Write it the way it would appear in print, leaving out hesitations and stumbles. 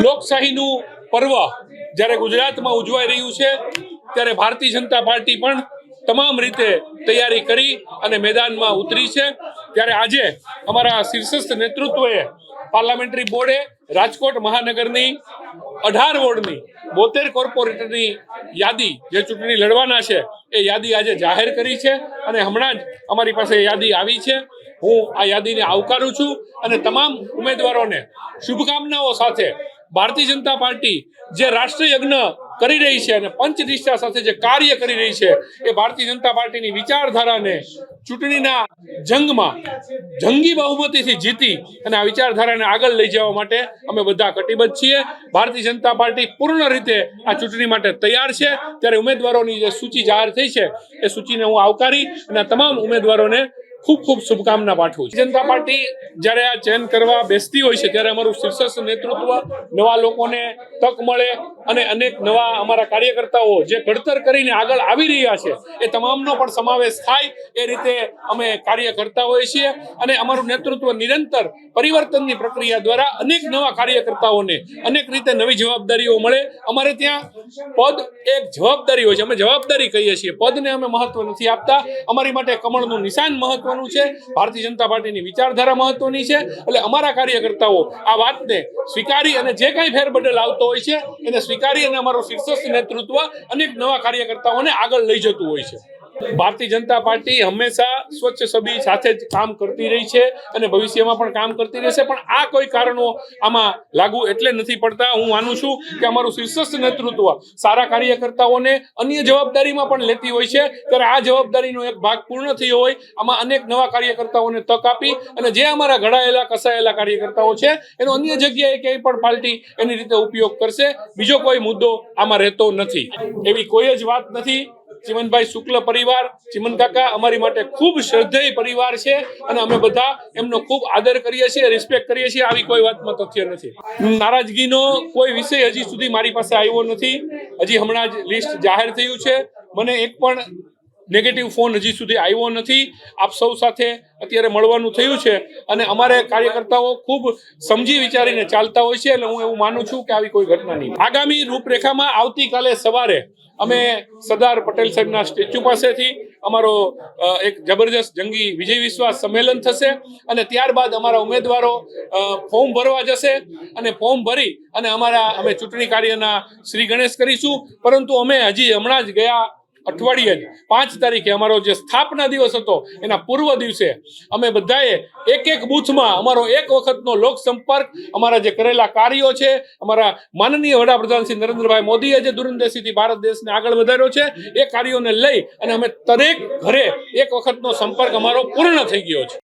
લોકશાહીનું પર્વ જ્યારે ગુજરાતમાં ઉજવાઈ રહ્યું છે ત્યારે ભારતીય જનતા પાર્ટી પણ તમામ રીતે તૈયારી કરી અને મેદાનમાં ઉતરી છે। ત્યારે આજે અમારા શીર્ષસ્થ નેતૃત્વએ પાર્લામેન્ટરી બોર્ડે રાજકોટ મહાનગરની 18 વોર્ડની 72 કોર્પોરેટરની યાદી જે ચૂંટણી લડવાના છે એ યાદી આજે જાહેર કરી છે અને હમણાં જ અમારી પાસે યાદી આવી છે। હું આ યાદીને આવકારું છું અને તમામ ઉમેદવારોને શુભકામનાઓ સાથે ભારતીય જનતા પાર્ટી જે રાષ્ટ્રીય યજ્ઞ કરી રહી છે અને પંચનિષ્ઠા સાથે જે કાર્ય કરી રહી છે એ ભારતીય જનતા પાર્ટીની વિચારધારાને ચૂંટણીના જંગમાં જંગી બહુમતીથી જીતી અને આ વિચારધારાને આગળ લઈ જવા માટે અમે બધા કટિબદ્ધ છીએ। ભારતીય જનતા પાર્ટી પૂર્ણ રીતે આ ચૂંટણી માટે તૈયાર છે। ત્યારે ઉમેદવારોની જે સૂચિ જાહેર થઈ છે એ સૂચિને હું આવકારી અને તમામ ઉમેદવારોને ખૂબ ખૂબ શુભકામના પાઠવું છું। જનતા પાર્ટી જ્યારે આ ચયન કરવા બેસતી હોય છે ત્યારે અમારું શીર્ષસ્થ નેતૃત્વ નવા લોકોને તક મળે અને અનેક નવા અમારા કાર્યકર્તાઓ જે ઘડતર કરીને આગળ આવી રહ્યા છે એ તમામનો પણ સમાવેશ થાય એ રીતે અમે કાર્ય કરતા હોઈએ છીએ અને અમારું નેતૃત્વ નિરંતર પરિવર્તનની પ્રક્રિયા દ્વારા અનેક નવા કાર્યકર્તાઓને અનેક રીતે નવી જવાબદારીઓ મળે। અમારે ત્યાં પદ એક જવાબદારી હોય છે, અમે જવાબદારી કહીએ છીએ, પદને અમે મહત્વ નથી આપતા। અમારી માટે કમળનું નિશાન મહત્વ છે, ભારતીય જનતા પાર્ટીની વિચારધારા મહત્વની છે। એટલે અમારા કાર્યકર્તાઓ આ વાતને સ્વીકારી અને જે કંઈ ફેરબદલ આવતો હોય છે એને સ્વીકારી અને અમારું શીર્ષસ્થ નેતૃત્વ અનેક નવા કાર્યકર્તાઓને આગળ લઈ જતું હોય છે। ભારતીય જનતા પાર્ટી હંમેશા સ્વચ્છ છબી સાથે જ કામ કરતી રહી છે અને ભવિષ્યમાં પણ કામ કરતી રહેશે, પણ આ કોઈ કારણો આમાં લાગુ એટલે નથી પડતા। હું માનું છું કે અમારું શીર્ષસ્થ નેતૃત્વ સારા કાર્યકર્તાઓને અન્ય જવાબદારીમાં પણ લેતી હોય છે। ત્યારે આ જવાબદારીનો એક ભાગ પૂર્ણ થયો હોય, આમાં અનેક નવા કાર્યકર્તાઓને તક આપી અને જે અમારા ઘડાયેલા કસાયેલા કાર્યકર્તાઓ છે એનો અન્ય જગ્યાએ ક્યાંય પણ પાર્ટી એની રીતે ઉપયોગ કરશે। બીજો કોઈ મુદ્દો આમાં રહેતો નથી, એવી કોઈ જ વાત નથી। ચિમનભાઈ શુક્લ પરિવાર, ચિમન કાકા અમારી માટે ખૂબ શ્રદ્ધેય પરિવાર છે અને અમે બધા એમનો ખૂબ આદર કરીએ છીએ, રિસ્પેક્ટ કરીએ છીએ। આવી કોઈ વાતમાં તથ્ય નથી। નારાજગીનો કોઈ વિષય હજી સુધી મારી પાસે આવ્યો નથી। હજી હમણાં જ લિસ્ટ જાહેર થયું છે, મને એક પણ નેગેટિવ ફોન હજી સુધી આવ્યો નથી। આપ સૌ સાથે અત્યારે મળવાનું થયું છે અને અમારે કાર્યકર્તાઓ ખૂબ સમજી વિચારીને ચાલતા હોય છે, એટલે હું એવું માનું છું કે આવી કોઈ ઘટના નહીં। આગામી રૂપરેખામાં આવતીકાલે સવારે અમે સરદાર પટેલ સાહેબના સ્ટેચ્યુ પાસેથી અમારો એક જબરજસ્ત જંગી વિજય વિશ્વાસ સંમેલન થશે અને ત્યારબાદ અમારા ઉમેદવારો ફોર્મ ભરવા જશે અને ફોર્મ ભરી અને અમે ચૂંટણી કાર્યના શ્રી ગણેશ કરીશું। પરંતુ અમે હજી હમણાં જ ગયા અઠવાડિયે 5 તારીખે અમારો જે સ્થાપના દિવસ હતો એના પૂર્વ દિવસે અમે બધાએ એક બૂથમાં અમારો એક વખતનો લોક સંપર્ક, અમારા જે કરેલા કાર્યો છે, અમારા માનનીય વડાપ્રધાન શ્રી નરેન્દ્રભાઈ મોદીએ જે દૂરંદેશીથી ભારત દેશને આગળ વધાર્યો છે એ કાર્યોને લઈ અને અમે દરેક ઘરે એક વખતનો સંપર્ક અમારો પૂર્ણ થઈ ગયો છે।